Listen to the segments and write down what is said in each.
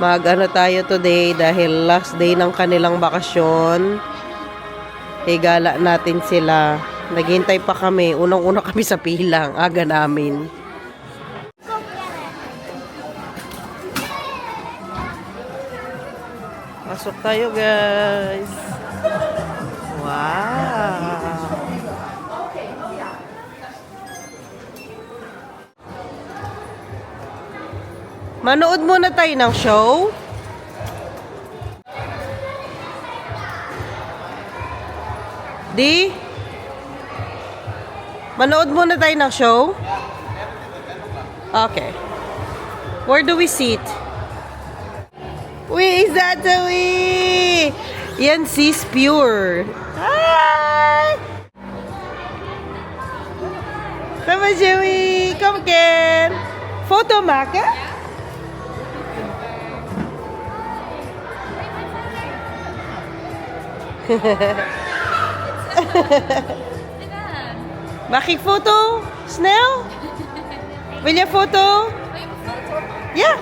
Mag-ano tayo today dahil last day ng kanilang bakasyon. Igala natin sila. Naghintay pa kami. Unang-una kami sa pilang. Aga namin. Pasok tayo, guys. Wow. Manood muna tayo ng show. Di? Manood muna tayo ng show? Okay. Where do we sit? Uy, is that the way? Yan, sis pure. Hi! Come on, Joey. Come again. Photo, Maka? Maki photo? Snail? Will you photo? Yeah.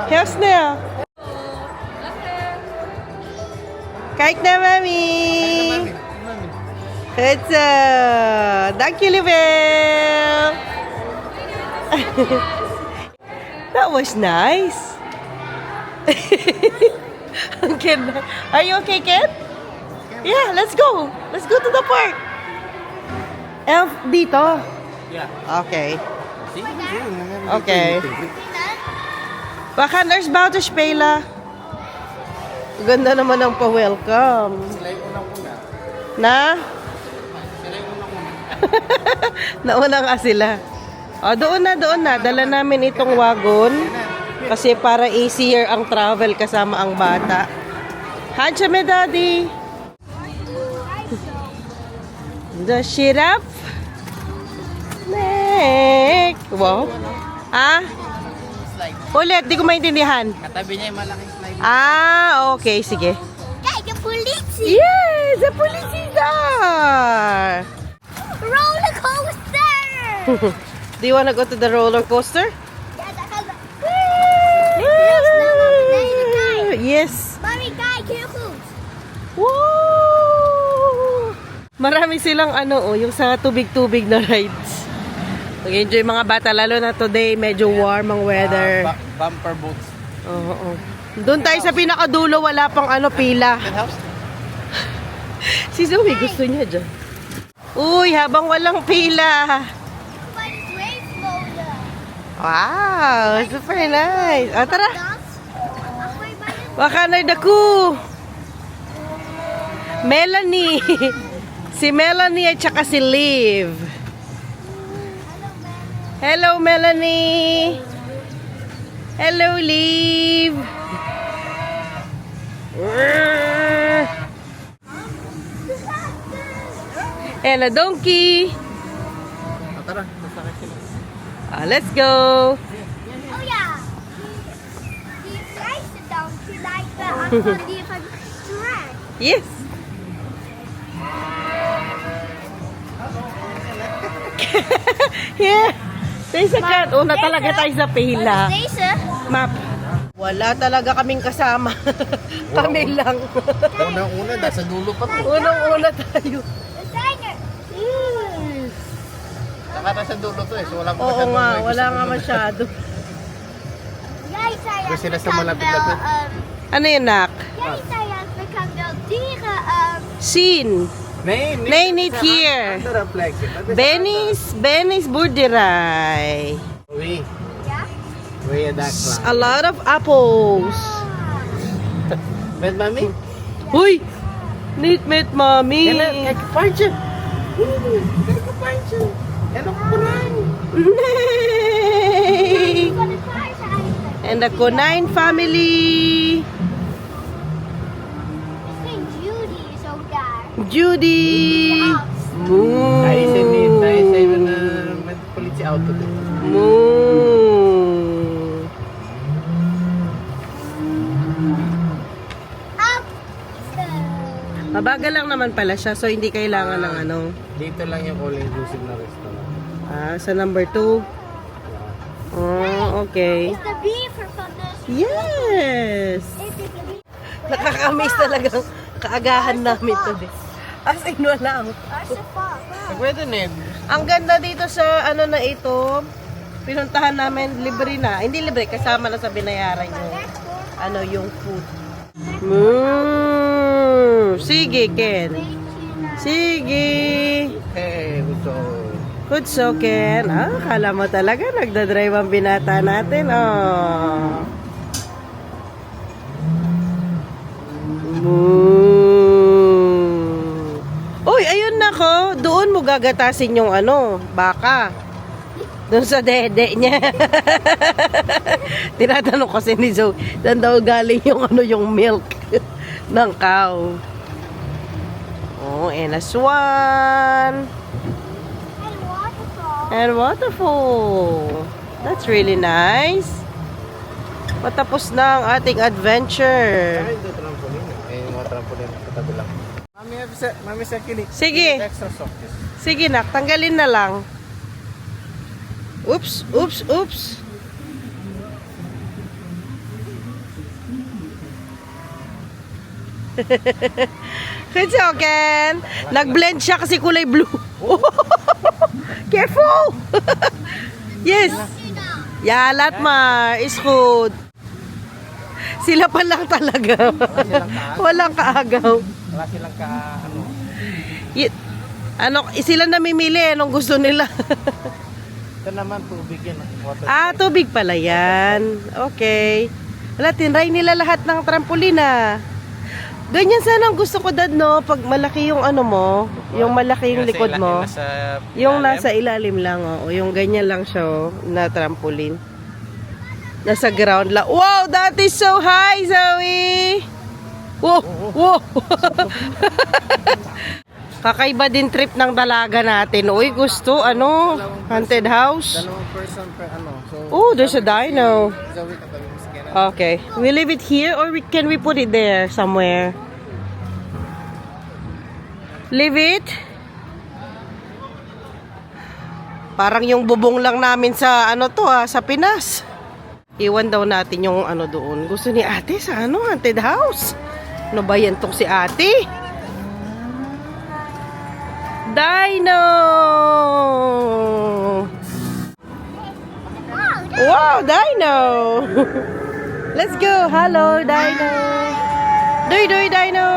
Here, Snail. Kijk naar mami. Goed zo. Dank jullie wel. That was nice. Are you okay, kid? Yeah, let's go. Let's go to the park. Elf, dito? Yeah. Okay. Okay. We gaan eerst buiten spelen. Ganda naman ang pa-welcome. Sila yung unang-una. Na? Sila yung unang-una. Nauna nga sila. O, doon na. Dala namin itong wagon. Kasi para easier ang travel kasama ang bata. Hancha me, daddy. The giraffe. Neck. Wow. Ah? Slide. Ulit, di ko maintindihan. Katabi niya yung malaking slide. Ah, okay, sige. Kijk, de politie! Yes, the police is there. Rollercoaster! Do you want to go to the roller coaster? Ja, daar gaan we. Heel snel naar beneden, kijk. Yes. Mami, kijk, heel goed. Woo! Marami silang yung sa tubig-tubig na rides. Mag-enjoy mga bata, lalo na today, medyo warm ang weather. Bumper boats. Oo. Doon tayo sa pinakadulo, wala pang pila. Penthouse? Si Zoe, gusto niya dyan. Uy, habang walang pila. Bij de zweefmolen. Wow, super nice. O, tara. Dat? Ach, bij de... Baka na daku. Melanie. Si Melanie at saka si Liv. Hello, Melanie. Hello, Liv. Hello, donkey. Tara, sasakay sila. Let's go. Oh ja. Die vrijste dansje lijkt wel aan die van Shrek. Yes. Yeah. Tayo sa cat. Una talaga tayo sa pila. Wat is deze? Map. Wala talaga kaming kasama. Kami lang. Unang-una, nasa dulo pa to. Unang-una tayo. We zijn er. Saka nasa dulo to eh. So wala pa Oo masyadong nga, may wala gusto nga mo. masyado. Jij zei Dus het, sila we sa gaan malapit-lapit. Ano yun, nak? Jij zei het, we gaan wel dieren... Scene. Nee, Nee, niet hier. Andere plek. Benny's boerderij. Uwi. Ja? Uwi, dakla. A lot of apples. Met mami? Uy! Niet met mommy. Kijk, een paardje. Kijk, een paardje. En een konijn. Nee! Van de paarden eigenlijk. And the konijn family. Misschien Judy is ook daar. Judy. Moo. Hij is er niet. Hij is even met de politieauto. Moo. Mabagal lang naman pala siya, so hindi kailangan ng ano. Dito lang yung all-inclusive na restaurant. Sa number 2. Oh, okay. Is de beaver van de Yes! Nakakamiss talagang kaagahan namin today. As in, wala. Pwede na Ang ganda dito sa ano na ito, pinuntahan namin, libre na. Hindi libre, kasama na sa binayaran yung, ano, yung food. Sige, Ken. Sige. Hey, ito. Kutso, Ken. Kala mo talaga, nagdadrive ang binata natin. Uy, ayun na ko. Doon mo gagatasin yung ano, baka. Doon sa dede niya. Tinatanong kasi ni Zoe, saan daw galing yung ano, yung milk ng cow. Oh, and a swan. And waterfall. That's really nice. Patapos na ang ating adventure. Ay, ito trampoline. Yung mga trampoline sa tabi lang. Mami sa kinik. Sige. Extra softness. Sige nak, tanggalin na lang. Oops, oops, oops. It's okay. Nag-blend siya kasi kulay blue. Careful! Yes. Yeah, Latmar is good. Sila pa lang talaga. Walang kaagaw. Wala silang ka, ano. Sila namimili anong gusto nila. Ito naman, tubig yan. Water. Tubig pala yan. Okay. Wala, tinry nila lahat ng trampolina. Ganyan sana ang gusto ko, Dad, no? Pag malaki yung ano mo, yung malaki yung likod mo, yung nasa ilalim lang, oh. Yung ganyan lang siya, oh, na trampoline. Nasa ground lang. Wow, that is so high, Zoe! Wow, wow! Kakaiba din trip ng dalaga natin. Uy, gusto, ano, haunted house. Dalawang person per ano. So, Oh, there's a dino. Zoe, katabi mo si Kenan. Okay. We leave it here or can we put it there somewhere? Leave it? Parang yung bubong lang namin sa ano to sa Pinas. Iwan daw natin yung ano doon. Gusto ni ate sa ano, haunted house. Ano ba yan tong si ate? Dino! Wow, Dino! Let's go. Hello, Dino. Doy, doy, Dino.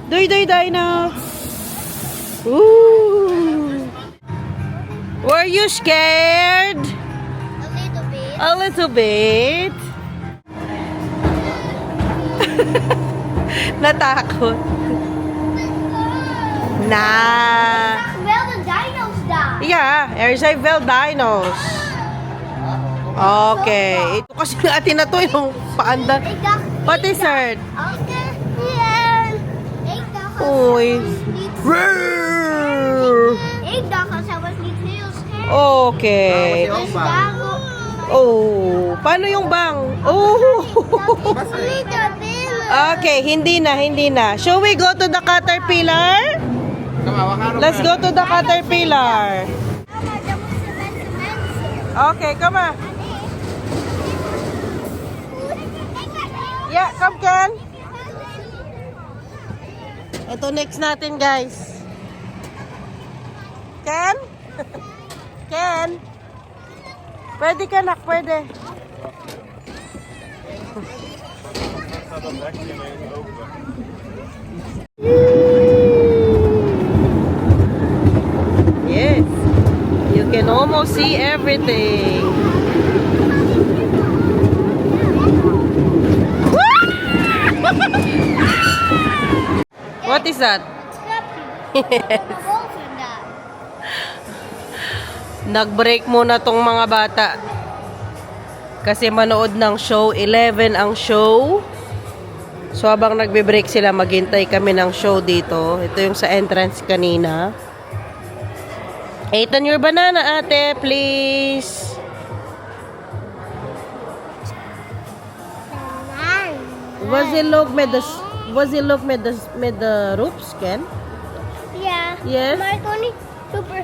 Doy, doy, Dino. Ooh. Were you scared? A little bit. A little bit. Natakot. Nah. Well, the dinos die. Yeah, Erzaivel dinos. Okay. Ito kasi atin na to yung paanda. What is it? Uy. Okay. Oh, paano yung bang? Oh. Okay, hindi na, hindi na. Shall we go to the caterpillar? Let's go to the caterpillar. Okay, come on. Yeah, come Ken. Ito next natin, guys. Ken? Ken? Pwede ka nak, pwede. Yes. You can almost see everything. What is that? Nag-break muna tong mga bata. Kasi manood ng show. 11 ang show. So habang nagbe-break sila, maghintay kami ng show dito. Ito yung sa entrance kanina. Eat on your banana, ate, please. Was it look med the ropes, Ken? Yeah. Yes. Maar Tony, super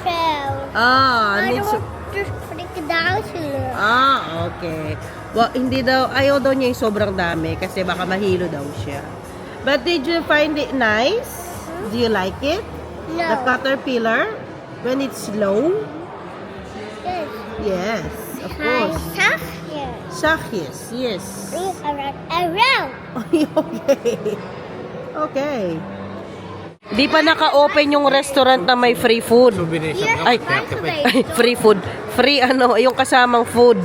fell. Ah, Maar needs er wordt dus freaking down zullen. okay. Hindi daw, ayaw daw niya yung sobrang dami kasi baka mahilo daw siya. But did you find it nice? Do you like it? The No. caterpillar? When it's slow? Yes. Yes, of Hi, course. stuff here. Shakis, yes. Look around. Okay. Okay. Di pa naka-open yung restaurant na may free food. Souvenir Here, shop. Ay. microwave. Ay, free food. Free yung kasamang food.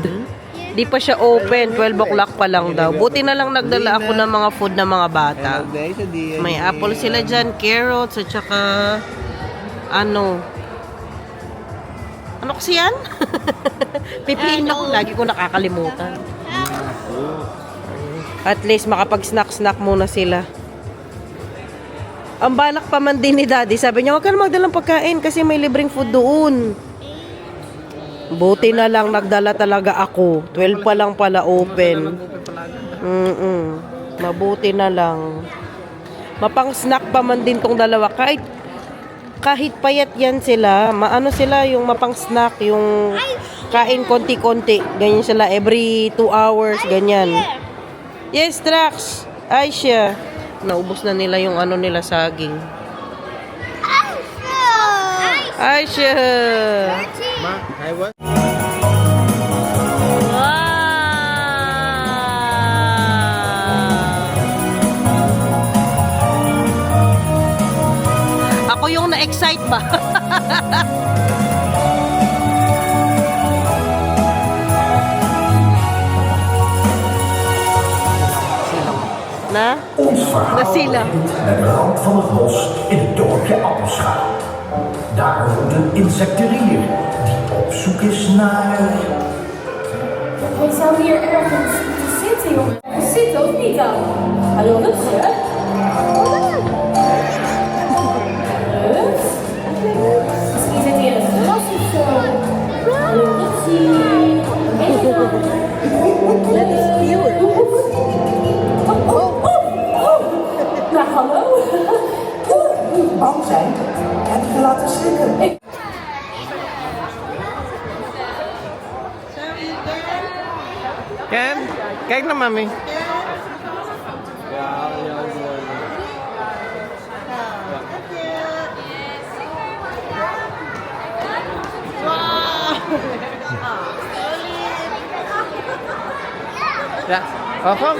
Di pa siya open. 12 o'clock pa lang daw. Buti na lang nagdala ako ng mga food ng mga bata. May apple sila dyan, carrots, at saka ano kasi yan? Pipiin ako. Lagi ko nakakalimutan. At least makapag-snack-snack muna sila. Ang balak pa man din ni Daddy, sabi niya, huwag ka na magdalang pagkain kasi may libreng food doon. Buti na lang nagdala talaga ako. 12 pa lang pala open. Mabuti na lang. Mapang snack pa man din tong dalawa. Kahit payat yan sila, maano sila yung mapang snack, yung kain konti-konti. Ganyan sila every 2 hours, ganyan. Yes, Trax. Aisha. Naubos na nila yung ano nila saging. Aisha. Ma, I want. Ako yung na-excite ba? Na? Ons verhaal Nasila. begint met de rand van het bos in het dorpje Appelscha. Daar woont een insecterier die op zoek is naar... Hij zou hier ergens moeten zitten, jongen. Ergens zitten of niet dan? Hallo, Rutger? Rut? Misschien zit hij in het gras of zo. Hallo, Rutsie. Ben je dan? Nou, hallo. Bang zijn en je laten schrikken. Ken, kijk naar mami. Ja, kom.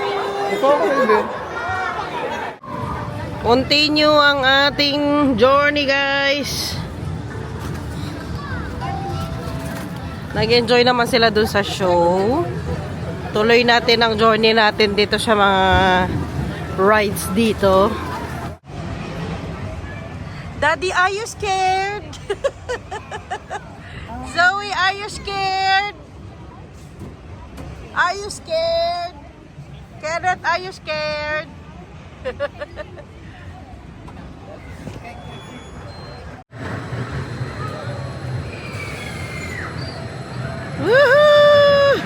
Continue ang ating journey, guys. Nag-enjoy naman sila dun sa show. Tuloy natin ang journey natin dito sa mga rides dito. Daddy, are you scared? Zoe, are you scared? Are you scared? Kenneth, are you scared? Woohoo!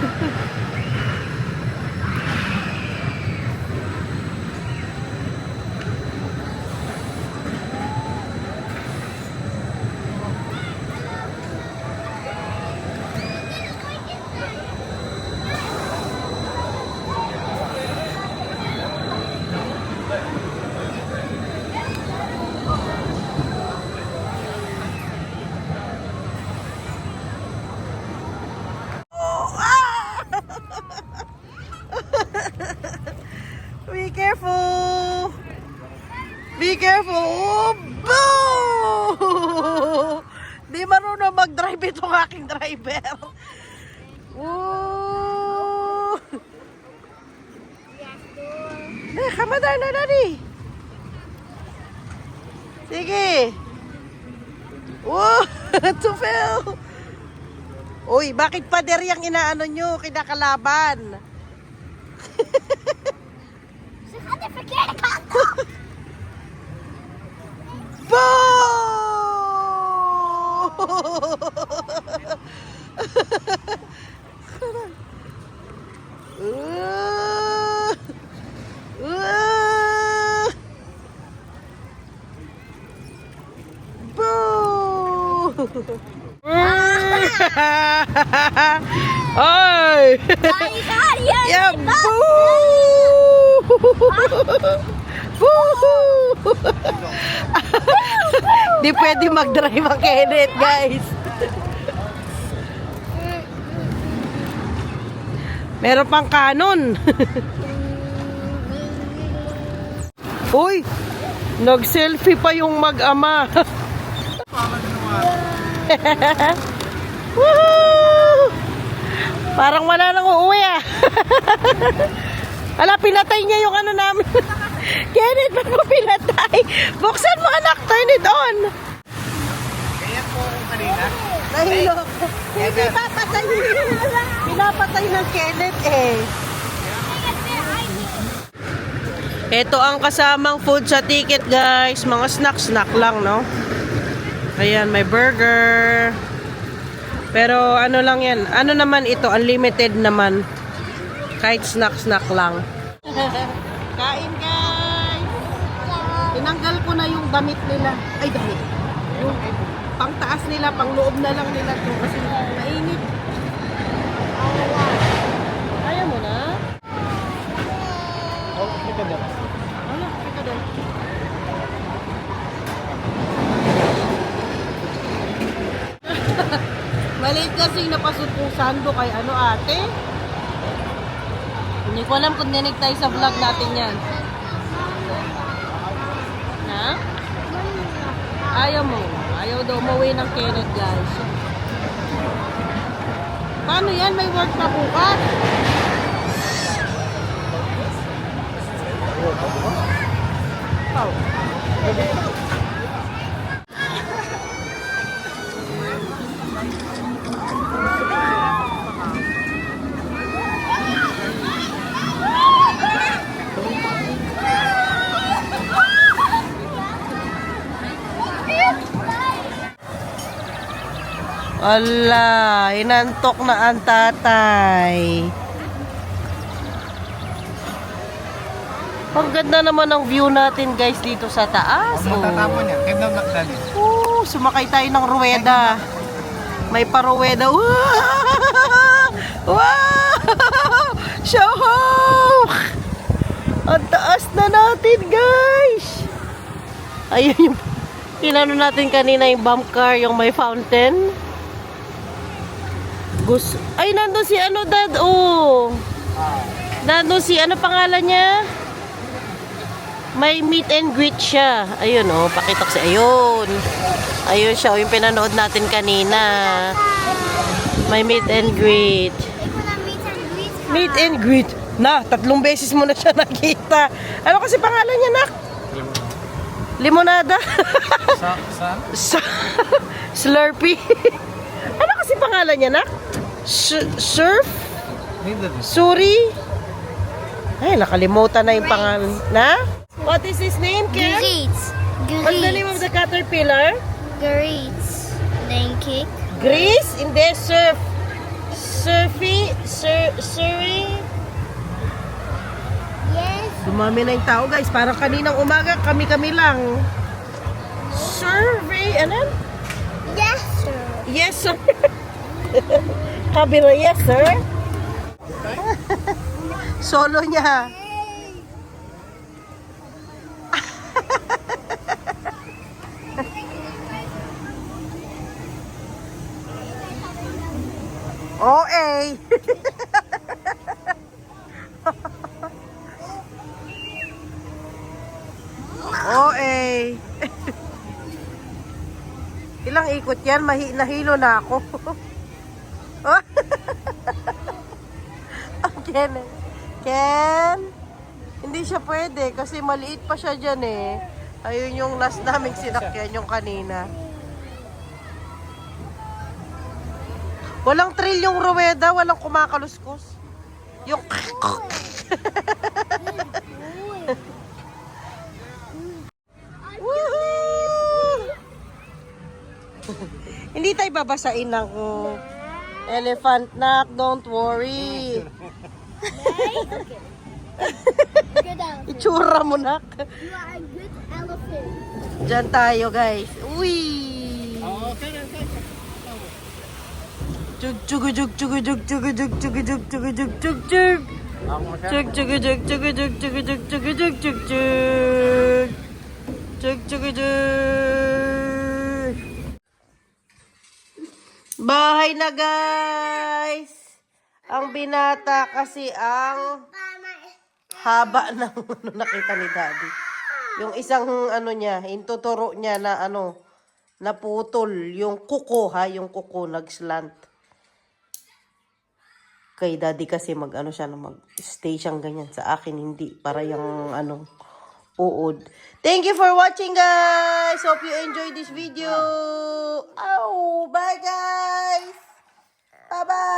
Be careful! Be careful! Oh, boo! Di marunong mag-drive itong aking driver. Woo! Kamadar na, Daddy. Sige. Woo! To fail. Uy, bakit pader yung inaano nyo? Kinakalaban. Ze gaat de verkeerde kant op. Ay! Daar gaat hij. Yeah, boo! Boo! Di pwede mag-drive ang Kenneth, guys. Meron pang kanon. Uy! Nag-selfie pa yung mag-ama. Woohoo! Parang wala nang uuwi ah. Ala, pinatay niya yung ano namin. Kenneth, ba't mo pinatay? Buksan mo anak, turn it on. Kaya po ako kanina. Nahilo. Hindi papatay. Pinapatay ng Kenneth eh. Ito ang kasamang food sa ticket guys. Mga snack-snack lang, no? Ayan, may burger. Pero ano lang yan. Ano naman ito? Unlimited naman. Kahit snack-snack lang. Kain guys! Tinanggal ko na yung damit nila. Ay, damit. Yung pang taas nila, pang loob na lang nila to. Kasi mainit. Ayaw mo na? Oh, kita daw. Ano? Kita doon. Maliit kasi napasod kong sando kay ano ate. Hindi ko alam kung dinig tayo sa vlog natin yan. Ha? Ayaw mo. Ayaw daw umuwi ng Kenneth guys. Paano yan? May work pa bukas. Oh. Ala, inantok na ang tatay. Ang ganda naman ng view natin guys dito sa taas. Ang matatapon niya. Kaya daw nakdali. Sumakay tayo ng ruweda. May paruweda. Wow! Wow! Show! Ang taas na natin guys. Ayun yung tinano natin kanina yung bump car, yung may fountain. Ay, nandun si ano, dad, oh. Nandun si, ano pangalan niya? May meet and greet siya. Ayun, oh, pakita ko siya. Ayun. Ayun siya, oh, yung pinanood natin kanina. May meet and greet. Meet and greet. Na, 3 beses mo na siya nakita. Ano kasi pangalan niya, nak? Limonada. Slurpee. Ano kasi pangalan niya, nak? Surf? Suri? Ay, nakalimutan na yung pangalan. Na? What is his name, Ken? Greets. What's the name of the caterpillar? Greets. Then kick. Grease? Hindi, surf. Surfy? Suri? Yes. Dumami na yung tao, guys. Parang kaninang umaga, kami-kami lang. Survey, ano? Yes, sir. Yes, sir. Kabira, yes, sir. Solo niya. OA. OA. Ilang ikot yan? Nahilo na ako. Ken. Ken? Hindi siya pwede kasi maliit pa siya dyan eh. Ayun yung last naming sinakyan yung kanina. Walang thrill yung ruweda, walang kumakaluskos. Yung Woohoo! Hindi tayo babasain ng elephant nak, don't worry. Good elephant. Itsura mo nak. You are a good elephant. Diyan tayo guys. Uy! Okay. Chug chug chug chug chug chug chug chug chug chug chug chug chug. Ako masyado. Chug chug chug chug chug chug chug chug chug chug chug. Chug chug chug. Bahay na guys. Ang binata kasi ang haba ng ano nakita ni Daddy. Yung isang ano niya, intuturo niya na ano, naputol. Yung kuko ha, yung kuko nag-slant. Kay Daddy kasi mag-ano siya, mag-stay siyang ganyan. Sa akin hindi, para yung ano, uod. Thank you for watching guys! Hope you enjoyed this video! Oh, bye guys! Bye-bye!